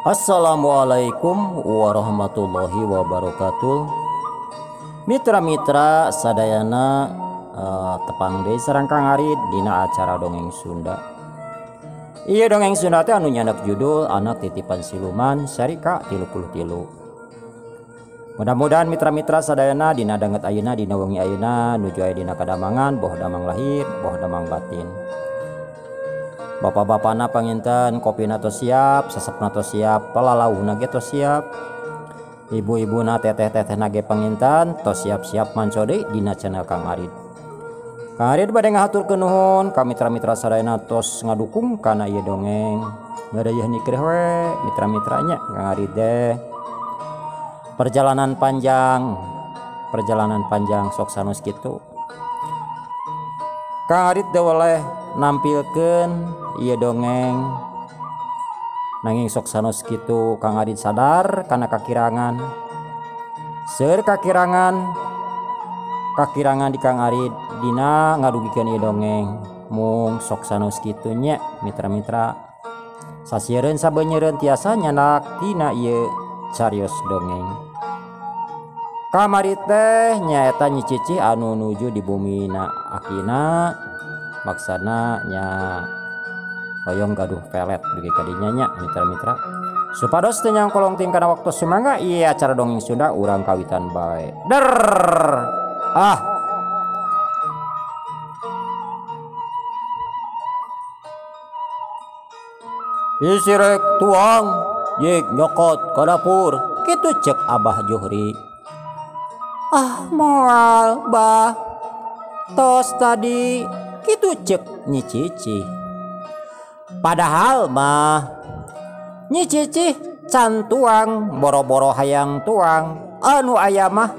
Assalamualaikum warahmatullahi wabarakatuh. Mitra-mitra sadayana tepang deui sareng Kang Arid dina acara dongeng Sunda. Iya dongeng Sunda teh anu nyandak judul Anak Titipan Siluman Syarika 33. Mudah-mudahan mitra-mitra sadayana dina danget ayeuna dina wengi ayeuna nuju aya dina kadamangan boh damang lahir boh damang batin. Bapak-bapakna panginten kopina tos siap, sasepna tos siap, palalauhna ge tos siap. Ibu-ibuna teteh-tetehna ge panginten tos siap-siap manco deui dina channel Kang Arid. Kang Arid bade ngahaturkeun nuhun ka mitra-mitra sadayana tos ngadukung kana ieu dongeng. Ngadayeuh nikreh we mitra-mitranya Kang Arid deh. Perjalanan panjang sok sanes kitu. Kang Arid teh oleh nampilkeun ieu dongeng nanging sok sanes kitu Kang Arid sadar kana kakirangan. Seueur kakirangan di Kang Arid dina ngadugikeun ieu dongeng. Mung sok sanes kitu nya mitra-mitra. Sasiereun sabeunyereun tiasa nyandak tina ieu carios dongeng. Kamari teh nyaeta nyicicih anu nuju di bumina akina maksana nya hoyong gaduh pelet dugi kadinya nya mitra-mitra. Supados teu nyangkolong ting kana waktu sumangga ieu acara dongeng Sunda urang kawitan bae. Der. Isi rek tuang yik nyokot ka dapur kitu cek Abah Johri. Moal bah tos tadi kitu cek nyicici. Padahal mah nyicici can tuang boro-boro hayang tuang anu aya mah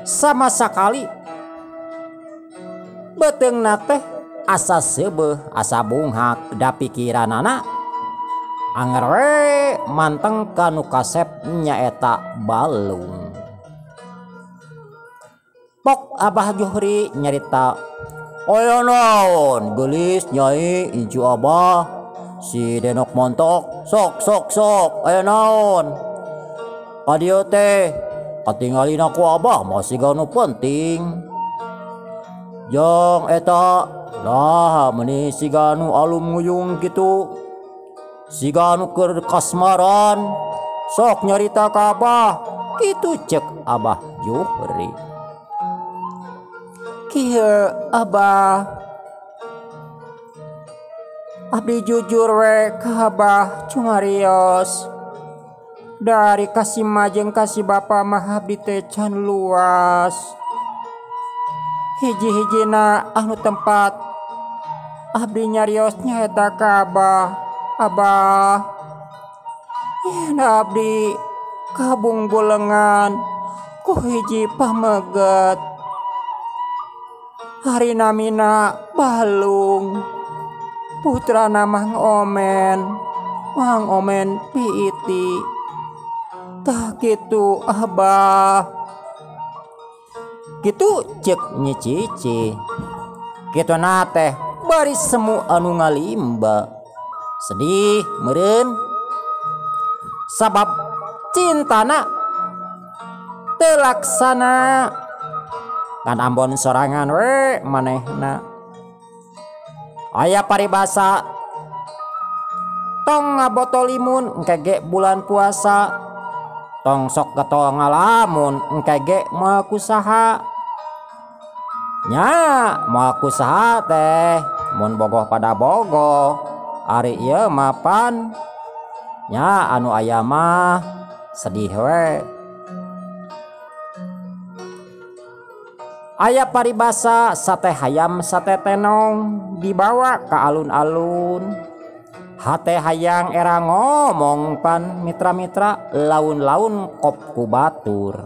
sama sakali beteungna teh asa seubeuh asa bunghak da pikiranana anger we manteng kanu kasep nyaeta balung. Pok Abah Johri nyarita, "Aya naon geulis Nyai Incu Abah si Denok montok sok aya naon?" "Adieu teh katinggalin aku Abah masih ganu penting." "Jang eta lah meuni siganu alum nguyung kitu siganu keur kasmaran sok nyarita ka Abah." Kitu cek Abah Johri. "Kieu Abah, abdi jujur we ka Abah cumarios. Dari kasih majeng kasih bapa mah abdi teh can luas. Hiji-hijina anu tempat abdi nyarios nyaeta ka Abah. Abah, yen abdi kabung bulengan ku hiji pameget. Hari namina balung putrana Mang Omen piiti. Tah kitu Abah." Kitu cek nyicici. Kituna teh bari semu anu ngalimba. Sedih meureun sabab cintana teu laksana. Kan ambon sorangan we manehna. Aya paribasa tong ngabotol limun engke ge bulan puasa. Tong sok getol ngalamun engke ge moal kusaha. Nya moal kusaha teh mun bogoh pada bogoh. Ari ieu mapan nya anu aya mah sedih we. Aya paribasa sate hayam sate tenong dibawa ke alun-alun. Hate hayang era ngomong pan mitra-mitra laun-laun kop ku batur.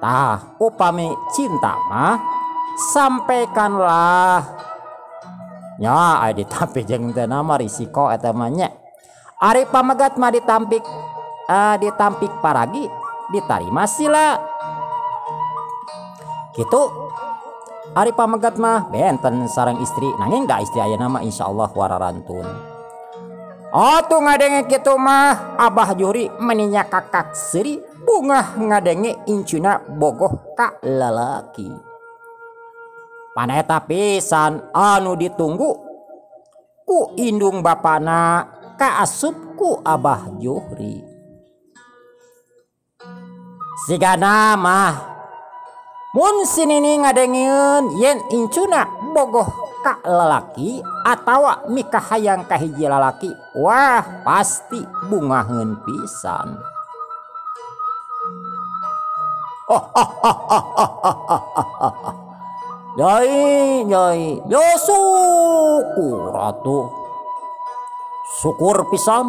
Tah upami cinta mah sampaikanlah. Nya aya ditampi jeung teu nama risiko eta mah nya. Ari pamegat mah ditampik paragi ditarima sila. Kitu Ari pamegat mah benten sareng istri nanging da istri ayeuna mah insyaallah wararantun. Atuh ngadenge kitu mah Abah Juhri meninya kakak seri bunga ngadenge incuna bogoh ka lalaki. Paneta pisan anu ditunggu ku indung bapana kaasup ku Abah Juhri. Sigana mah mun sinini ngadengieun yen incuna bogoh ka lalaki atawa mikah hayang ka hiji lalaki, wah pasti bungaheun pisan. Nyai yo syukur atuh. Syukur pisan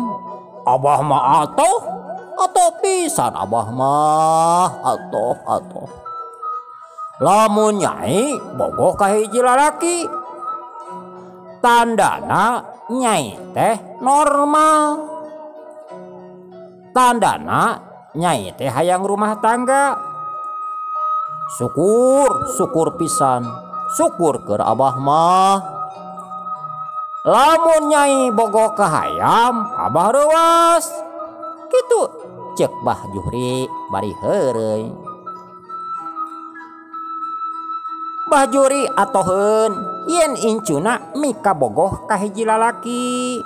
Abah mah atoh pisan Abah mah atoh. Lamun nyai bogoh ka hiji lalaki tandana nyai teh normal, tandana nyai teh hayang rumah tangga. Syukur pisan, syukur keur Abah mah. Lamun nyai bogoh ka hayam Abah reuwas kitu ceuk Bah Juhri bari heureuy. Bah Juhri atoheun yen incuna mika bogoh ka hiji lalaki.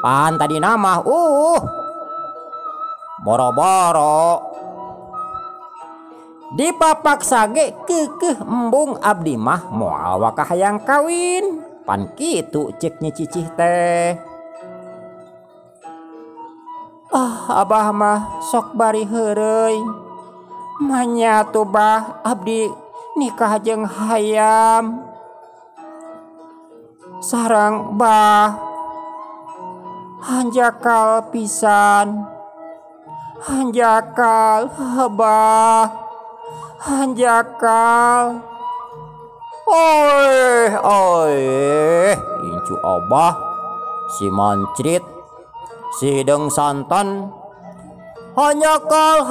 Pan tadi nama boro-boro dipapaksa ge keukeuh embung abdi mah moal waka hayang kawin. Pan kitu ceuk Nyi Cicih teh. Abah mah sok bari heureuy. Manyatu Bah abdi nikah jeung hayam. Sareng Bah hanjakal pisan. Hanjakal Abah. Hanjakal. Incu Abah si mancrit si deng santan. Hanjakal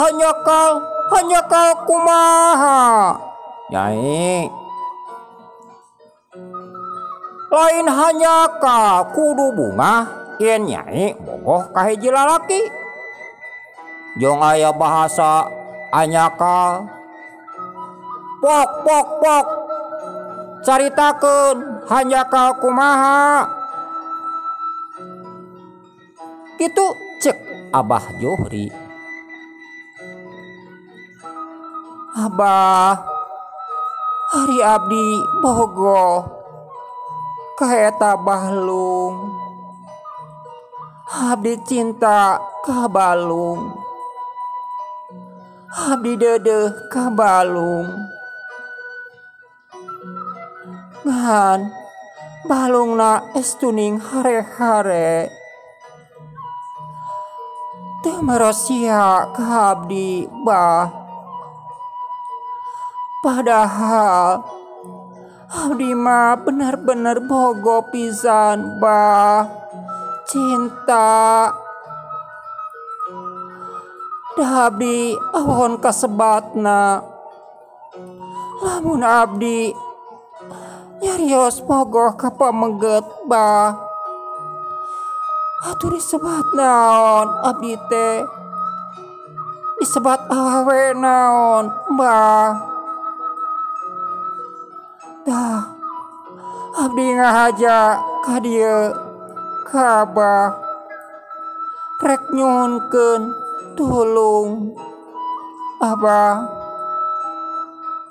kumaha Nyai. Lain hanjakal kudu bunga yen Nyai bogoh ka hiji lalaki. Jong aya bahasa anyakal. Pok caritakeun hanjakal kumaha. Kitu ceuk Abah Juhri. Abah hari abdi bogoh ka eta balung. Abdi cinta ka balung. Abdi deudeuh ka balung. Ngan balungna estuning hare-hare. Teu marosia ka abdi Bah. Padahal abdi mah bener-bener bogoh pisan Bah. Cinta. Da abdi awon kasebatna. Lamun abdi nyarios bogoh ka pamengget Bah. Atuh disebat naon abdi teh? Disebat awewe naon Bah? Dah abdi ngahaja ka dieu ka Abah. Rek nyuhunkeun tulung Abah.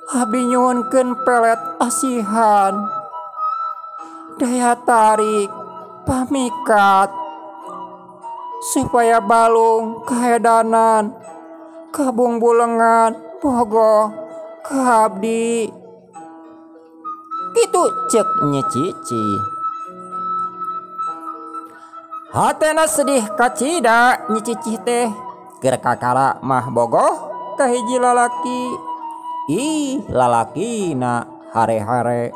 Abdi nyuhunkeun pelet asihan. Daya tarik pamikat supaya balung kaedanan kabungbulengan bogoh ka abdi. Kitu ceuk Nyi Cicih. Hatena sedih kacida Nyi Cicih teh keur kakara mah bogoh ka hiji lalaki. Lalakina hare-hare.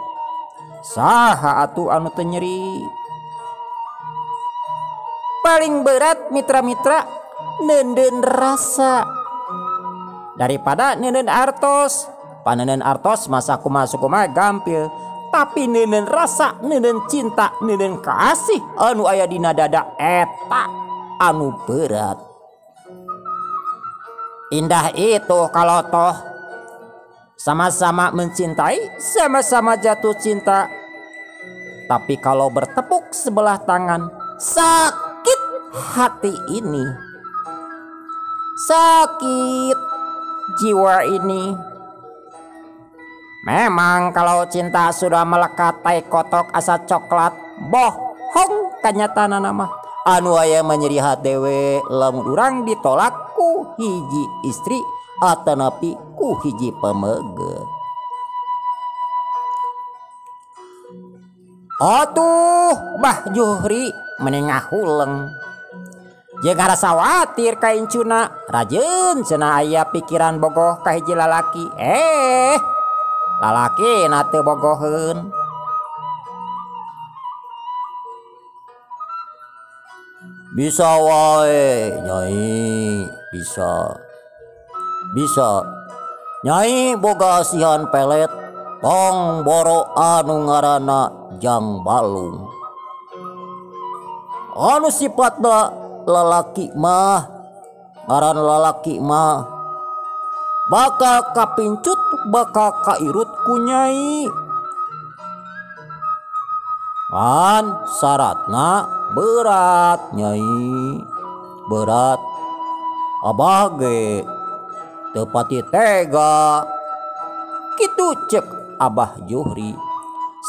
Saha atuh anu teu nyeri? Paling berat mitra-mitra neundeun rasa daripada neundeun artos. Paneundeun artos masa kumaha gampil. tapi neuneuh rasa, neuneuh cinta, neuneuh kasih anu aya dina dada eta anu berat. Indah itu kalau toh sama-sama mencintai, sama-sama jatuh cinta. Tapi kalau bertepuk sebelah tangan, sakit hati ini, sakit jiwa ini. Memang kalau cinta sudah melekat tai kotok asa coklat, bohong kanyatana nama. Anu aya menyeri dewe lamun urang ditolak ku hiji istri atanapi ku hiji pameugeut. Atuh Bah Juhri mending ngahuleng. Jeung ngarasa watir ka incuna, rajeun cenah aya pikiran bogoh ka hiji lalaki. Lalaki na teu bogoheun. Bisa wae Nyai, bisa Nyai boga asihan pelet tong boro anu ngaranna Jang Balung. Anu sifatna lalaki mah, ngaran lalaki mah bakal kapincut, bakal kairut ku Nyai. Kan syaratna berat Nyai, berat. Abah ge teu pati tega kitu cek Abah Juhri.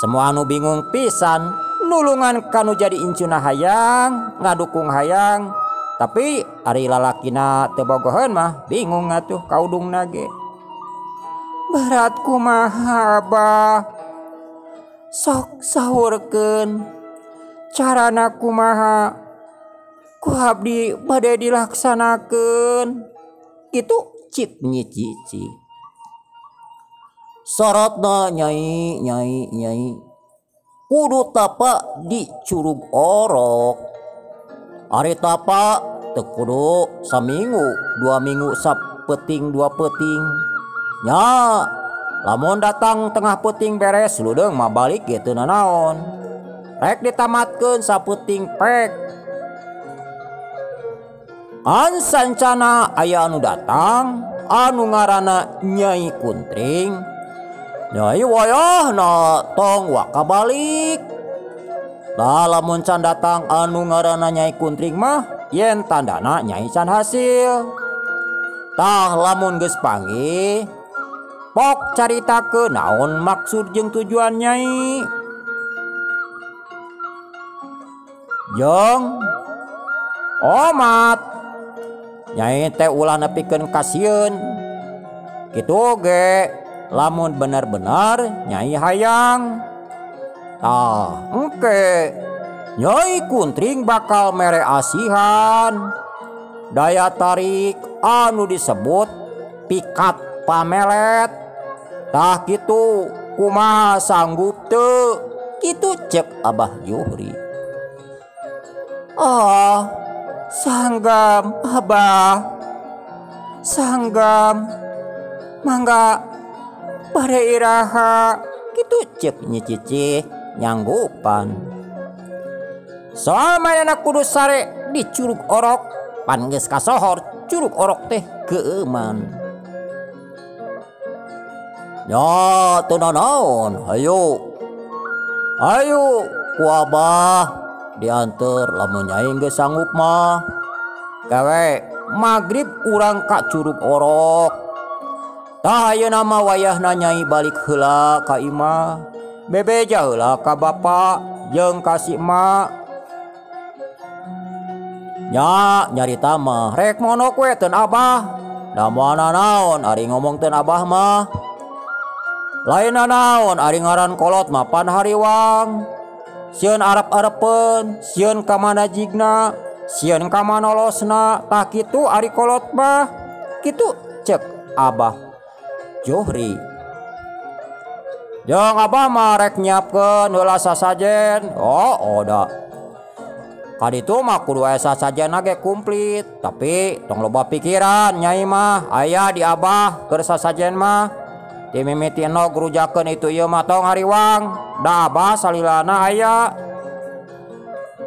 Semua anu bingung pisan, nulungan kanu jadi incuna hayang, ngadukung hayang. Tapi ari lalakina teu bogoheun mah bingung atuh kaudungna ge. Berat kumaha Abah? Sok saurkeun carana kumaha ku abdi bade dilaksanakeun. Kitu cik Nyi Cici. Syaratna Nyai kudu tapa di Curug Orok. Ari tapa teu kudu saminggu, 2 minggu sapeting 2 peting. Nya lamun datang tengah peting beres ludeung mah balik gitu nanaon. Rek ditamatkeun sapeting pek. An sancana aya anu datang anu ngaranna Nyai Kuntring. Nyai wayahna tong waka balik. Da lamun can datang anu ngaranna Nyai Kuntring mah yen tandana Nyai can hasil. Tah lamun geus panggih pok caritakeun naon maksud jeung tujuan Nyai. Jeung omat Nyai teh ulah nepikeun kasieun. Kitu ge lamun bener-bener Nyai hayang. Tah engke Nyai Kuntring bakal mere asihan. Daya tarik anu disebut pikat pamelet. Tah kitu kumaha sanggup teu? Kitu cek Abah Juhri. Sanggam Abah, sanggam mangga bade iraha. Kitu cek Nyi Cici nyanggupan. Soal manehna kudu sare di Curug Orok, pan geus kasohor Curug Orok teh keuman. Ya teu nanaon, hayu ku Abah diantar lamun Nyai geus sanggup mah. Gawe magrib urang ka Curug Orok. Tah ayeuna mah wayahna Nyai balik heula ka imah. Bebeja heula ka bapa jeung ka si emak. Nya nyarita mah rek monok we teun Abah. Da moal naon ari ngomong teun Abah mah. Lain naon ari ngaran kolot mah pan hariwang. Sieun arep-arepeun, sieun ka manajigna, sieun ka manolosna. Tah kitu ari kolot mah. Kitu cek Abah Juhri. Jeung Abah mah rek nyiapkeun heula sasajen. Da kaditu mah kudu aya sasajena ge komplit. Tapi tong loba pikiran Nyai mah aya di Abah keur sasajen mah. ti mimiti enog rujakeun itu ieu mah tong hariwang da abah salilana aya.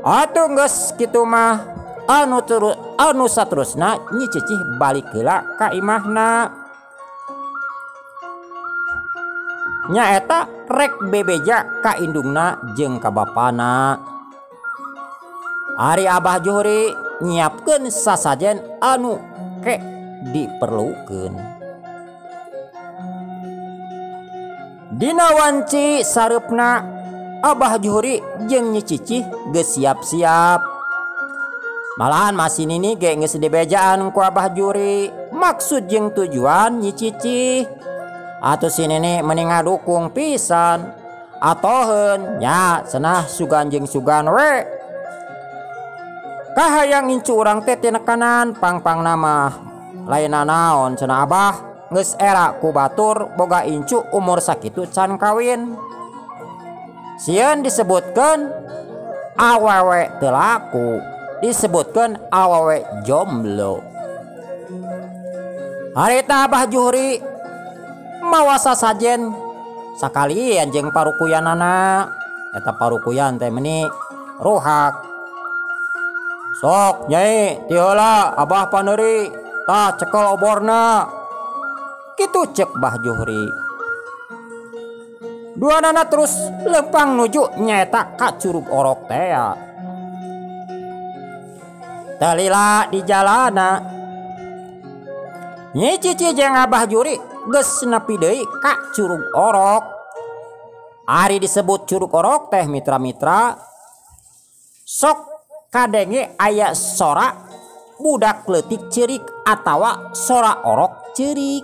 Atuh geus kitu mah anu saterusna Nyi Cicih balik heula ka imahna. Nyaeta rek bebeja ka indungna jeung ka bapana. Ari Abah Juhri nyiapkeun sasajen anu ke diperlukeun. Dina wanci sareupna Abah Juhri jeung Nyi Cicih geus siap-siap. Malahan masih nini ge geus dibejaan ku Abah Juhri. Maksud jeung tujuan Nyi Cicih atuh si nini mending ngadukung pisan. Atoheun nya cenah sugan jeung sugan we. Kahayang incu urang teh tina kanan pang-pang nama lain naon cenah Abah geus era ku batur boga incu umur sakitu can kawin. Sieun disebutkeun awewe teu laku, disebutkeun awewe jomblo. Harita Abah Juhri mawa sasajen sakalian jeung parukuyanana. Eta parukuyan teh meuni ruhak. Sok Nyai ti heula Abah paneuri tah cekel oborna. Kitu ceuk Bah Juhri. Duanana terus lempang nuju nyaeta ka Curug Orok teh. Talila di jalana Nyi Cicih jeung Abah Juhri geus nepi deui ka Curug Orok. Ari disebut Curug Orok teh mitra-mitra sok kadenge aya sora budak leutik ceurik atawa sora orok ceurik.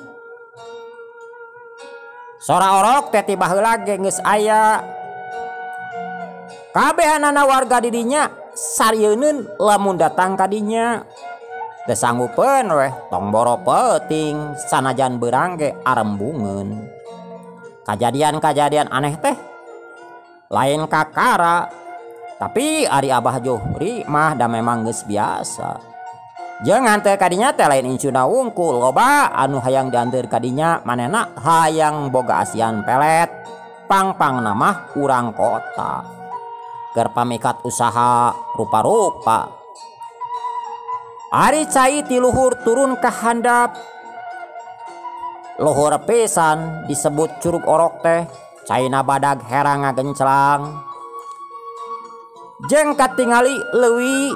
Sora orok teh ti baheula ge geus aya. Kabehanana warga di dinya sarieun lamun datang ka dinya. Teu sanggupeun weh tong boro peuting sanajan beurang ge arembungeun. Kajadian-kajadian aneh teh lain kakara. Tapi ari Abah Juhri mah da memang geus biasa. Jangan teh kadinya teh lain incuna wungkul loba anu hayang dianteur kadinya manehna hayang boga asian pelet pang-pang nama urang kota keur pamikat usaha rupa-rupa. Ari cai ti luhur turun ka handap. Luhur pisan disebut Curug Orok teh caina badag herang ngagenclang. Jeung katingali leuwih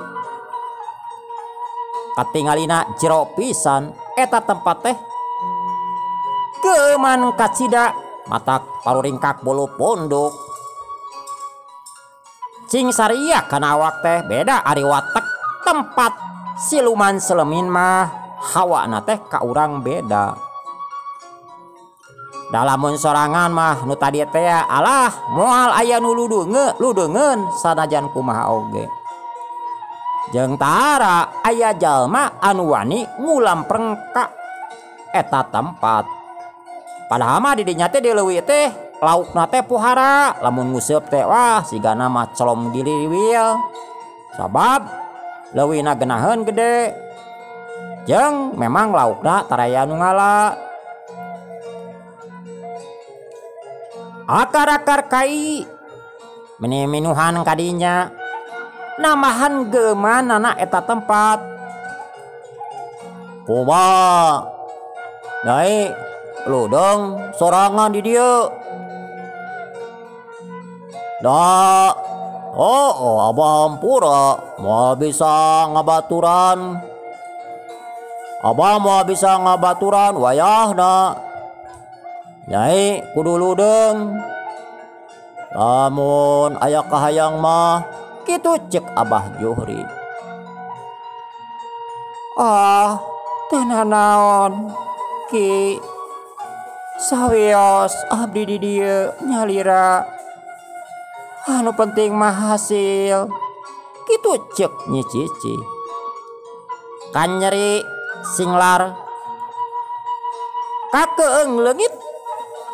katingalina jero pisan eta tempat teh keuman kacida matak paruringkak bulu punduk. Cing saria kana awak teh beda ari watek tempat siluman selemin mah hawana teh ka urang beda. Dalamun sorangan mah nu tadi teh alah moal aya nu ludeungeun sanajan kumaha oge. Jeung tara aya jalma anu wani ngulampreng ka eta tempat. Padahal mah di dinya teh di leuwih teh laukna teh pohara, lamun nguseup teh wah sigana mah colom diliwil. Sabab leuwihna geunaheun gede. Jeung memang laukna taraya nu ngala. Akar-akar kai minuhan kadinya namahan geumanana eta tempat. Kumaha Nyai ludeng sorangan di dieu? Da Abah hampura moal bisa ngabaturan. Abah moal bisa ngabaturan wayahna. Nyai kudu ludeng. Lamun aya kahayang mah kitu ceuk Abah Juhri. Teu naon Ki, sawios abdi di dieu nyalira. Anu penting mah hasil. Kitu ceuk Nyi Cicih. Kan nyeri singlar kakeung leungit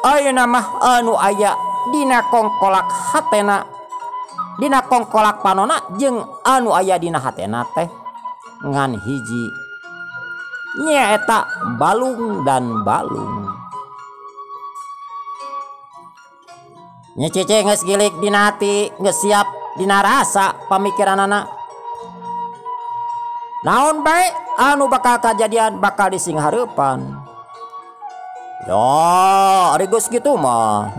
ayeuna mah anu aya dina kongkolak hatena, dina kongkolak panona jeung anu aya dina hatena teh ngan hiji nyaeta balung dan balung. Nya Cici geus gilik dina hati, geus siap dina rasa pamikiran anak. Naon bae anu bakal kajadian bakal dising hareupan. Ya, ari geus kitu mah.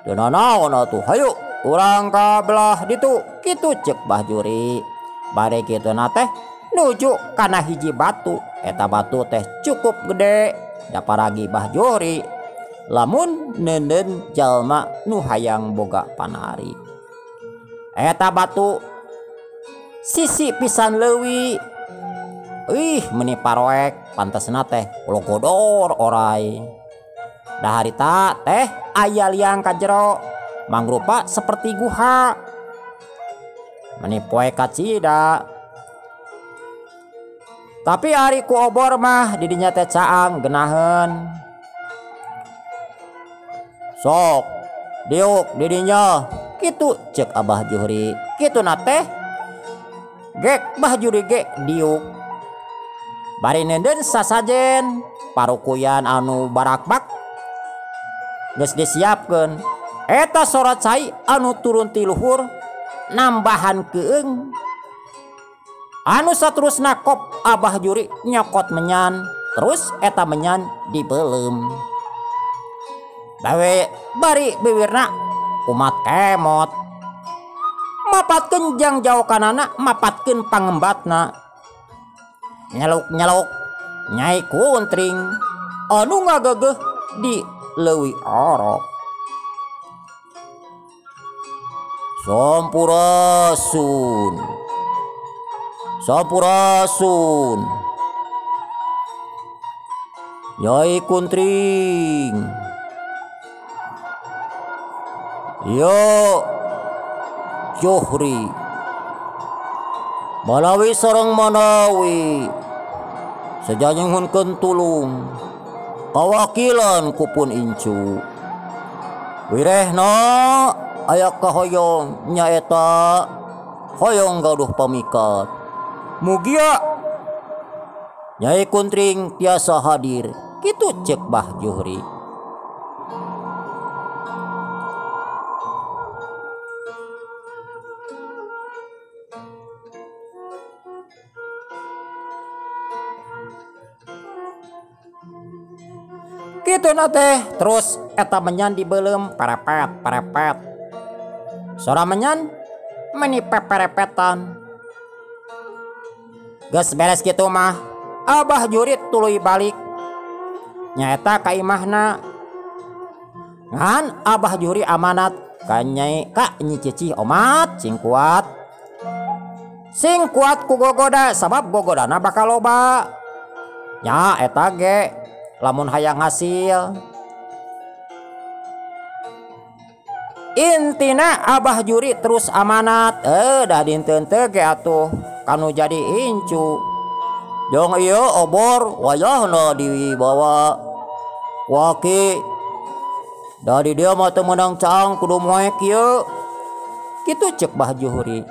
Teu naon atuh, hayu urang ka belah ditu. Kitu ceuk Bah Juri. Bare kitu na teh nuju kana hiji batu. Eta batu teh cukup gede. Daparagi Bah Juri lamun neundeun jalma nu hayang boga panari. Eta batu sisi pisan leuwih. Meuni paroek pantesna teh logodor oray. Da harita teh aya liang ka jero mangrupa seperti guha. Meuni poe kacida. Tapi ari ku obor mah di dinya teh caang geunaheun. Sok diuk di dinya kitu ceuk Abah Juhri. Kitu na teh gek Bah Juri ge diuk. Bari neundeun sasajen parukuyan anu barakbak geus disiapkeun. Eta sorot cai anu turun ti luhur nambahan keung. Anu saterusna kop Abah Juri nyokot menyan, terus eta menyan dibeleum. Dawe bari bibirna umat kemot. Mapatkeun jang jauh kanana, mapatkeun pangembatna. Nyaluk-nyaluk Nyai Kuntring anu ngagegeh di leuwih orok. Sampurasun. Sampurasun. Nyai Kuntring. Yo Juhri Malawi sareng manawi sajanyunghunkeun tulung kawakilan kupun incu. Wirehna aya kahoyong nyaeta hoyong gaduh pamikat. Mugia Nyai Kuntring tiasa hadir. Kitu ceuk Bah Juhri. Kitu na teh terus eta menyan dibeleum parepet. Sora menyan meuni peperepetan. Geus beres kitu mah Abah Juri tuluy balik nyaeta ka imahna. Ngan Abah Juri amanat ka Nyai Cici omat sing kuat. Sing kuat ku gogoda sabab gogodana bakal loba. Nya eta ge lamun hayang hasil. Intina Abah Juri terus amanat. Dah dinten teu ge atuh kanu jadi incu. Jong ieu obor wayahna dibawa waki. Dari dia mah teu meunang caang kudu moek ieu. Kitu ceuk Bah Juhri.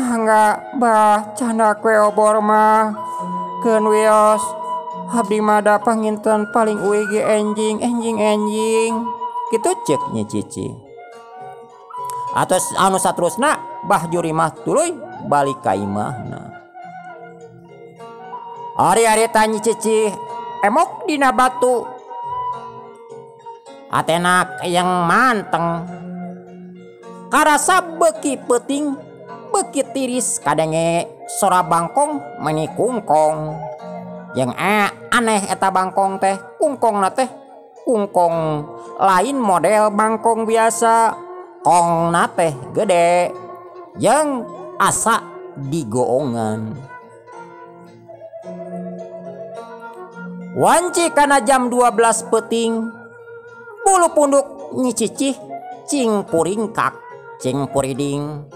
Enggak bah canda kue obor mah. Keun wios abdi mah da panginten paling uwi ge enjing. Kitu ceuk Nyai Cici. Atos anu saterusna Bah Juri mah tuluy balik ka imahna. Ari-ari Nyai Cici emok dina batu. Atena yang manteng. Karasa beuki peuting, beuki tiris kadenge sora bangkong meuni kungkong. Yang aneh eta bangkong teh, kungkongna teh kungkong lain model bangkong biasa. Kongna teh gede yang asa digoongan. Wanci kana jam 12 peuting bulu punduk Nyai Cici cing puringkak cing puriding.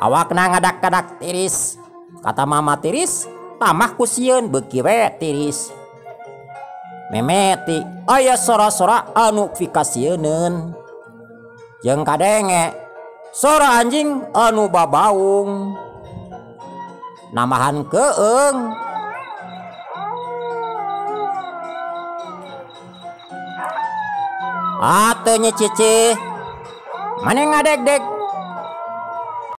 Awakna ngadak-kadak tiris. Kata mama tiris tamah ku sieun beuki we tiris. Memeti aya sora-sora anu fikasieun. Jeung kadenge sora anjing anu babaung. Namahan keung. Atuh nya Cici, mana ngadeg-deg